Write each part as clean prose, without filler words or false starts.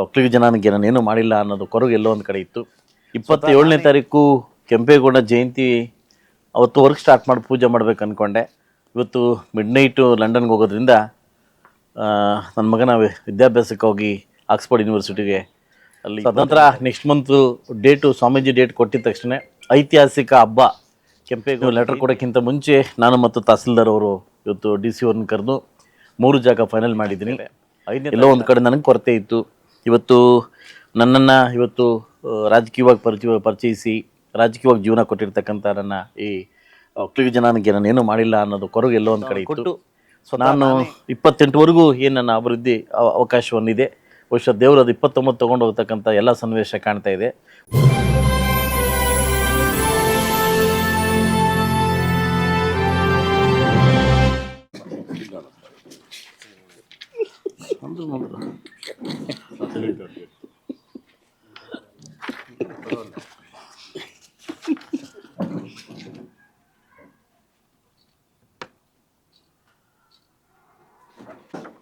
ಒಕ್ಕಲಿಗ ಜನಾಂಗಕ್ಕೆ ನಾನೇನು ಮಾಡಿಲ್ಲ ಅನ್ನೋದು ಕೊರಗು ಎಲ್ಲೋ ಒಂದು ಕಡೆ ಇತ್ತು. 27ನೇ ತಾರೀಕು ಕೆಂಪೇಗೌಡ ಜಯಂತಿ ಅವತ್ತು ವರ್ಕ್ ಸ್ಟಾರ್ಟ್ ಮಾಡಿ ಪೂಜೆ ಮಾಡ್ಬೇಕು ಅಂದ್ಕೊಂಡೆ. ಇವತ್ತು ಮಿಡ್ನೈಟು ಲಂಡನ್ಗೆ ಹೋಗೋದ್ರಿಂದ ನನ್ನ ಮಗನ ವಿದ್ಯಾಭ್ಯಾಸಕ್ಕೆ ಹೋಗಿ ಆಕ್ಸ್ಫರ್ಡ್ ಯೂನಿವರ್ಸಿಟಿಗೆ ಅಲ್ಲಿ ತದನಂತರ next month date Swamiji date ಕೊಟ್ಟಿದ ತಕ್ಷಣ ಐತಿಹಾಸಿಕ ಹಬ್ಬ ಕೆಂಪೇಗೌಡ ಲೆಟರ್ ಕೊಡೋಕ್ಕಿಂತ ಮುಂಚೆ ನಾನು ಮತ್ತು ತಹಸೀಲ್ದಾರ್ ಅವರು ಇವತ್ತು DC ಅವ್ರನ್ನ ಕರೆದು 3 ಜಾಗ ಫೈನಲ್ ಮಾಡಿದ್ದೀನಿ. ಎಲ್ಲೋ ಒಂದು ಕಡೆ ನನಗೆ ಕೊರತೆ ಇತ್ತು. ಇವತ್ತು ನನ್ನನ್ನು ಇವತ್ತು ರಾಜಕೀಯವಾಗಿ ಪರಿಚಯಿಸಿ ರಾಜಕೀಯವಾಗಿ ಜೀವನ ಕೊಟ್ಟಿರ್ತಕ್ಕಂಥ ನನ್ನ ಈ ಒಕ್ಕಲಿಗ ಜನಾಂಗಕ್ಕೆ ನಾನೇನು ಮಾಡಿಲ್ಲ ಅನ್ನೋದು ಕೊರಗು ಎಲ್ಲೋ ಒಂದು ಕಡೆ ಇತ್ತು. ಸೊ ನಾನು 28ವರೆಗೂ ಏನು ನನ್ನ ಅಭಿವೃದ್ಧಿ ಅವಕಾಶವನ್ನಿದೆ. ಬಹುಶಃ ದೇವರು ಅದು 29 ತೊಗೊಂಡು ಹೋಗ್ತಕ್ಕಂಥ ಎಲ್ಲ ಸನ್ನಿವೇಶ ಕಾಣ್ತಾ ಇದೆ.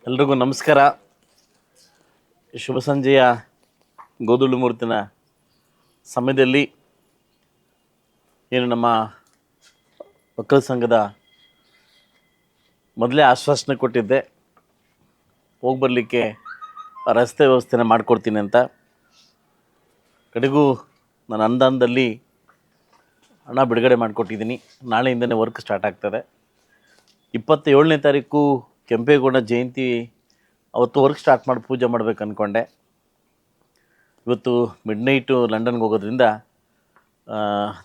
ಎಲ್ರಿಗೂ ನಮಸ್ಕಾರ. ಶುಭ ಸಂಜೆಯ ಗೋಧೂಳಿ ಮೂರ್ತಿನ ಸಮಯದಲ್ಲಿ ಏನು ನಮ್ಮ ಒಕ್ಕಲ ಸಂಘದ ಮೊದಲೇ ಆಶ್ವಾಸನೆ ಕೊಟ್ಟಿದ್ದೆ, ಹೋಗಿ ಬರಲಿಕ್ಕೆ ರಸ್ತೆ ವ್ಯವಸ್ಥೆನ ಮಾಡಿಕೊಡ್ತೀನಿ ಅಂತ. ಕಡೆಗೂ ನನ್ನ ಅನುದಾನದಲ್ಲಿ ಹಣ ಬಿಡುಗಡೆ ಮಾಡಿಕೊಟ್ಟಿದ್ದೀನಿ. ನಾಳೆಯಿಂದನೇ ವರ್ಕ್ ಸ್ಟಾರ್ಟ್ ಆಗ್ತದೆ. 27ನೇ ತಾರೀಕು ಕೆಂಪೇಗೌಡ ಜಯಂತಿ ಅವತ್ತು ವರ್ಕ್ ಸ್ಟಾರ್ಟ್ ಮಾಡಿ ಪೂಜೆ ಮಾಡ್ಬೇಕು ಅಂದ್ಕೊಂಡೆ. ಇವತ್ತು ಮಿಡ್ನೈಟು ಲಂಡನ್ಗೆ ಹೋಗೋದ್ರಿಂದ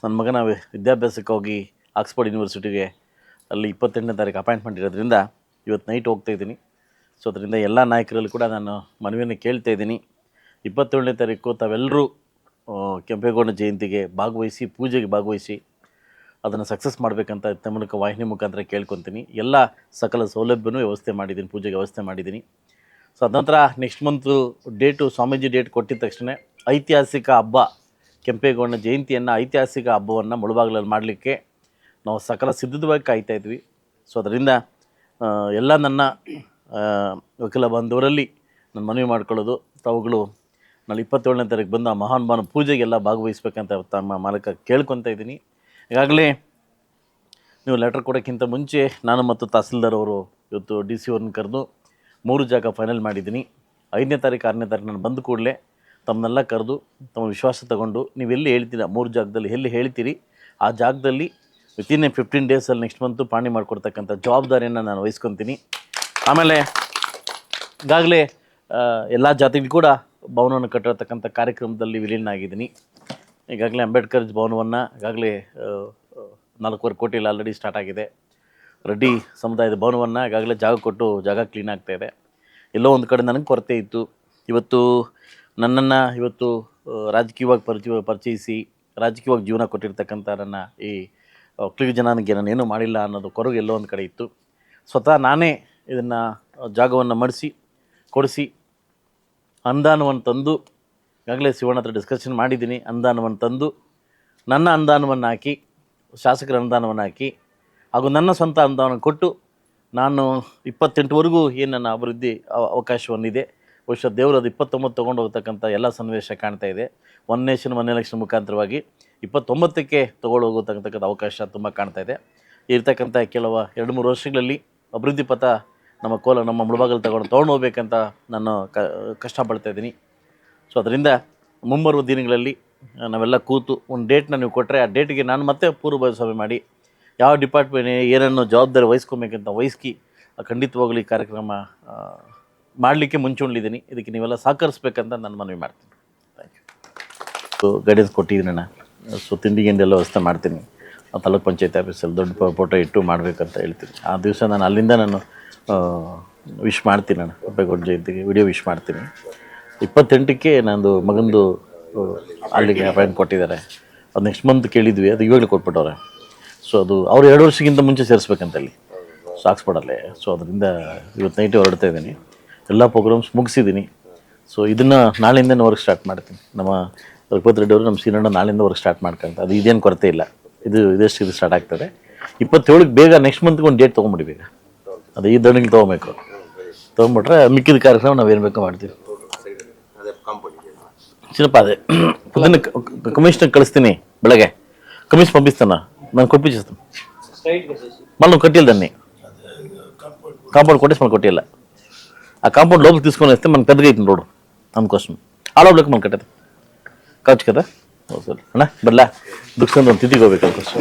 ನನ್ನ ಮಗನ ವಿದ್ಯಾಭ್ಯಾಸಕ್ಕೆ ಹೋಗಿ ಆಕ್ಸ್ಫರ್ಡ್ ಯೂನಿವರ್ಸಿಟಿಗೆ ಅಲ್ಲಿ 28ನೇ ತಾರೀಕು ಅಪಾಯಿಂಟ್ಮೆಂಟ್ ಇರೋದ್ರಿಂದ ಇವತ್ತು ನೈಟ್ ಹೋಗ್ತಾಯಿದ್ದೀನಿ. ಸೊ ಅದರಿಂದ ಎಲ್ಲ ನಾಯಕರಲ್ಲಿ ಕೂಡ ನಾನು ಮನವಿಯನ್ನು ಕೇಳ್ತಾ ಇದ್ದೀನಿ. 27ನೇ ತಾರೀಕು ತಾವೆಲ್ಲರೂ ಕೆಂಪೇಗೌಡ ಜಯಂತಿಗೆ ಭಾಗವಹಿಸಿ, ಪೂಜೆಗೆ ಭಾಗವಹಿಸಿ ಅದನ್ನು ಸಕ್ಸಸ್ ಮಾಡಬೇಕಂತ ತಮ್ಮನಿಕ ವಾಹಿನಿ ಮುಖಾಂತರ ಕೇಳ್ಕೊತೀನಿ. ಎಲ್ಲ ಸಕಲ ಸೌಲಭ್ಯನೂ ವ್ಯವಸ್ಥೆ ಮಾಡಿದ್ದೀನಿ, ಪೂಜೆಗೆ ವ್ಯವಸ್ಥೆ ಮಾಡಿದ್ದೀನಿ. ಸೊ ಅದಂತರ next month date Swamiji date ಕೊಟ್ಟಿದ ತಕ್ಷಣ ಐತಿಹಾಸಿಕ ಹಬ್ಬ ಕೆಂಪೇಗೌಡ ಜಯಂತಿಯನ್ನು, ಐತಿಹಾಸಿಕ ಹಬ್ಬವನ್ನು ಮುಳುಬಾಗಿಲಲ್ಲಿ ಮಾಡಲಿಕ್ಕೆ ನಾವು ಸಕಲ ಸಿದ್ಧವಾಗಿ ಕಾಯ್ತಾಯಿದ್ವಿ. ಸೊ ಅದರಿಂದ ಎಲ್ಲ ನನ್ನ ವಕೀಲ ಬಾಂಧವರಲ್ಲಿ ನಾನು ಮನವಿ ಮಾಡ್ಕೊಳ್ಳೋದು, ತಾವುಗಳು ನಾಳೆ 27ನೇ ತಾರೀಕು ಬಂದು ಆ ಮಹಾನುಭಾವನ ಪೂಜೆಗೆಲ್ಲ ಭಾಗವಹಿಸ್ಬೇಕಂತ ತಮ್ಮ ಮಾಲಕ ಕೇಳ್ಕೊತಾ ಇದ್ದೀನಿ. ಈಗಾಗಲೇ ನೀವು ಲೆಟರ್ ಕೊಡೋಕ್ಕಿಂತ ಮುಂಚೆ ನಾನು ಮತ್ತು ತಹಸೀಲ್ದಾರ್ ಅವರು ಇವತ್ತು DC ಅವ್ರನ್ನ ಕರೆದು 3 ಜಾಗ ಫೈನಲ್ ಮಾಡಿದ್ದೀನಿ. 5ನೇ ತಾರೀಕು 6ನೇ ತಾರೀಕು ನಾನು ಬಂದ ಕೂಡಲೇ ತಮ್ಮನ್ನೆಲ್ಲ ಕರೆದು ತಮ್ಮ ವಿಶ್ವಾಸ ತಗೊಂಡು ನೀವೆಲ್ಲಿ ಹೇಳ್ತೀರಾ 3 ಜಾಗದಲ್ಲಿ ಎಲ್ಲಿ ಹೇಳ್ತೀರಿ ಆ ಜಾಗದಲ್ಲಿ ವಿತಿನ್ 15 ಡೇಸಲ್ಲಿ ನೆಕ್ಸ್ಟ್ ಮಂತು ಪಾಣಿ ಮಾಡಿಕೊಡ್ತಕ್ಕಂಥ ಜವಾಬ್ದಾರಿಯನ್ನು ನಾನು ವಹಿಸ್ಕೊತೀನಿ. ಆಮೇಲೆ ಈಗಾಗಲೇ ಎಲ್ಲ ಜಾತಿಗಳು ಕೂಡ ಭವನವನ್ನು ಕಟ್ಟಿರತಕ್ಕಂಥ ಕಾರ್ಯಕ್ರಮದಲ್ಲಿ ವಿಲೀನ ಆಗಿದ್ದೀನಿ. ಈಗಾಗಲೇ ಅಂಬೇಡ್ಕರ್ ಭವನವನ್ನು ಈಗಾಗಲೇ 4.25 ಕೋಟಿಯಲ್ಲಿ ಆಲ್ರೆಡಿ ಸ್ಟಾರ್ಟ್ ಆಗಿದೆ. ರೆಡ್ಡಿ ಸಮುದಾಯದ ಭವನವನ್ನು ಈಗಾಗಲೇ ಜಾಗ ಕೊಟ್ಟು ಜಾಗ ಕ್ಲೀನ್ ಆಗ್ತಾಯಿದೆ. ಎಲ್ಲೋ ಒಂದು ಕಡೆ ನನಗೆ ಕೊರತೆ ಇತ್ತು. ಇವತ್ತು ನನ್ನನ್ನು ಇವತ್ತು ರಾಜಕೀಯವಾಗಿ ಪರಿಚಯಿಸಿ ರಾಜಕೀಯವಾಗಿ ಜೀವನ ಕೊಟ್ಟಿರ್ತಕ್ಕಂಥ ನನ್ನ ಈ ಒಕ್ಕಲಿಗ ಜನಾಂಗಕ್ಕೆ ನಾನೇನು ಮಾಡಿಲ್ಲ ಅನ್ನೋದು ಕೊರಗು ಎಲ್ಲೋ ಒಂದು ಕಡೆ ಇತ್ತು. ಸ್ವತಃ ನಾನೇ ಇದನ್ನು ಜಾಗವನ್ನು ಕೊಡಿಸಿ ಅನುದಾನವನ್ನು ತಂದು, ಈಗಾಗಲೇ ಶಿವಣ್ಣ ಹತ್ರ ಡಿಸ್ಕಷನ್ ಮಾಡಿದ್ದೀನಿ, ಅನುದಾನವನ್ನು ತಂದು ನನ್ನ ಅನುದಾನವನ್ನು ಹಾಕಿ, ಶಾಸಕರ ಅನುದಾನವನ್ನು ಹಾಕಿ ಹಾಗೂ ನನ್ನ ಸ್ವಂತ ಅನುದಾನ ಕೊಟ್ಟು ನಾನು 28ವರೆಗೂ ಏನು ನನ್ನ ಅಭಿವೃದ್ಧಿ ಅವಕಾಶವನ್ನಿದೆ. ಬಹುಶಃ ದೇವರು ಅದು 29 ತೊಗೊಂಡು ಹೋಗ್ತಕ್ಕಂಥ ಎಲ್ಲ ಸನ್ನಿವೇಶ ಕಾಣ್ತಾ ಇದೆ. ಒನ್ ನೇಷನ್ ಒನ್ ಎಲೆಕ್ಷನ್ ಮುಖಾಂತರವಾಗಿ 29ಕ್ಕೆ ತೊಗೊಂಡು ಹೋಗತಕ್ಕಂಥ ಅವಕಾಶ ತುಂಬ ಕಾಣ್ತಾ ಇದೆ. ಇರ್ತಕ್ಕಂಥ ಕೆಲವು 2-3 ವರ್ಷಗಳಲ್ಲಿ ಅಭಿವೃದ್ಧಿ ಪಥ ನಮ್ಮ ಮುಳುಬಾಗಲು ತೊಗೊಂಡು ಹೋಗ್ಬೇಕಂತ ನಾನು ಕಷ್ಟಪಡ್ತಾಯಿದ್ದೀನಿ. ಸೊ ಅದರಿಂದ ಮುಂಬರುವ ದಿನಗಳಲ್ಲಿ ನಾವೆಲ್ಲ ಕೂತು ಒಂದು ಡೇಟ್ನ ನೀವು ಕೊಟ್ಟರೆ ಆ ಡೇಟಿಗೆ ನಾನು ಮತ್ತೆ ಪೂರ್ವಭಾವಿ ಸಭೆ ಮಾಡಿ ಯಾವ ಡಿಪಾರ್ಟ್ಮೆಂಟ್ ಏನನ್ನು ಜವಾಬ್ದಾರಿ ವಹಿಸ್ಕೊಬೇಕಂತ ವಹಿಸಿ ಖಂಡಿತವಾಗಲೂ ಈ ಕಾರ್ಯಕ್ರಮ ಮಾಡಲಿಕ್ಕೆ ಮುಂಚೂಣಿದ್ದೀನಿ. ಇದಕ್ಕೆ ನೀವೆಲ್ಲ ಸಹಕರಿಸ್ಬೇಕಂತ ನಾನು ಮನವಿ ಮಾಡ್ತೀನಿ. Thank you. ಗೈಡೆನ್ಸ್ ಕೊಟ್ಟಿದ್ದೀನಿ ನಾನು. ಸೊ ತಿಂಡಿಗೆಂಡೆಲ್ಲ ವ್ಯವಸ್ಥೆ ಮಾಡ್ತೀನಿ. ತಾಲೂಕ್ ಪಂಚಾಯತ್ ಆಫೀಸಲ್ಲಿ ದೊಡ್ಡ ಫೋಟೋ ಇಟ್ಟು ಮಾಡಬೇಕಂತ ಹೇಳ್ತೀನಿ. ಆ ದಿವಸ ನಾನು ಅಲ್ಲಿಂದ ನಾನು ವಿಶ್ ಮಾಡ್ತೀನಿ. ನಾನು ಕೆಂಪೇಗೌಡ ಜಯಂತಿಗೆ ವಿಡಿಯೋ ವಿಶ್ ಮಾಡ್ತೀನಿ. 28ಕ್ಕೆ ನಂದು ಮಗಂದು ಅಲ್ಲಿಗೆ ಅಪಾಯಿಂಟ್ ಕೊಟ್ಟಿದ್ದಾರೆ. ಅದು ನೆಕ್ಸ್ಟ್ ಮಂತ್ ಕೇಳಿದ್ವಿ, ಅದು ಇವಾಗಲೇ ಕೊಟ್ಬಿಟ್ಟವ್ರೆ. ಸೊ ಅದು ಅವ್ರು 2 ವರ್ಷಕ್ಕಿಂತ ಮುಂಚೆ ಸೇರಿಸ್ಬೇಕಂತ ಅಲ್ಲಿ ಆಕ್ಸ್ಫರ್ಡಲ್ಲೇ. ಸೊ ಅದರಿಂದ ಇವತ್ತು ನೈಟೇ ಹೊರಡ್ತಾ ಇದ್ದೀನಿ. ಎಲ್ಲ ಪ್ರೋಗ್ರಾಮ್ಸ್ ಮುಗಿಸಿದ್ದೀನಿ. ಸೊ ಇದನ್ನು ನಾಳೆಯಿಂದನೇ ವರ್ಕ್ ಸ್ಟಾರ್ಟ್ ಮಾಡ್ತೀನಿ. ನಮ್ಮ ರಘುಪತಿ ರೆಡ್ಡಿ ಅವರು ನಮ್ಮ ಸೀನಣ್ಣ ನಾಳೆಯಿಂದ ವರ್ಕ್ ಸ್ಟಾರ್ಟ್ ಮಾಡ್ಕೊಂತ, ಅದು ಇದೇನು ಕೊರತೆ ಇಲ್ಲ. ಇದು ಸ್ಟಾರ್ಟ್ ಆಗ್ತದೆ. 27ಕ್ಕೆ ಬೇಗ ನೆಕ್ಸ್ಟ್ ಮಂತ್ಗೆ ಒಂದು ಡೇಟ್ ತೊಗೊಂಬಿಡಿ ಬೇಗ. ಅದು ಈ ದಂಡಿಗೆ ತೊಗೊಬೇಕು. ತೊಗೊಂಬಿಟ್ರೆ ಮಿಕ್ಕಿದ ಕಾರ್ಯಕ್ರಮ ನಾವು ಏನು ಬೇಕೋ ಮಾಡ್ತೀವಿ. చిన్నప్ప అదే పొద్దున్న కమిషనర్ కలుస్తేనే ಬೆಳಗ್ಗೆ కమిషన్ పంపిస్తాను ನಾನು ಕೊಟ್ಬಿచ్చేస్తాను మళ్ళీ నువ్వు కట్టిల్లు దాన్ని కాంపౌండ్ కొట్టేసి మనం కొట్టేయాల ఆ కాంపౌండ్ లోపలికి తీసుకొని వస్తే మనకు పెద్దగా అవుతుంది రోడ్డు అందుకోసం ಆ లోపలికి మనం కట్టేది కావచ్చు కదా ಸರಿ ಅಣ್ಣ ಬರಲಾ ದುಃಖ ತಿಥಿಗೆ ಹೋಗ್ಬೇಕು ಅದಕ್ಕೋಸ್ಕರ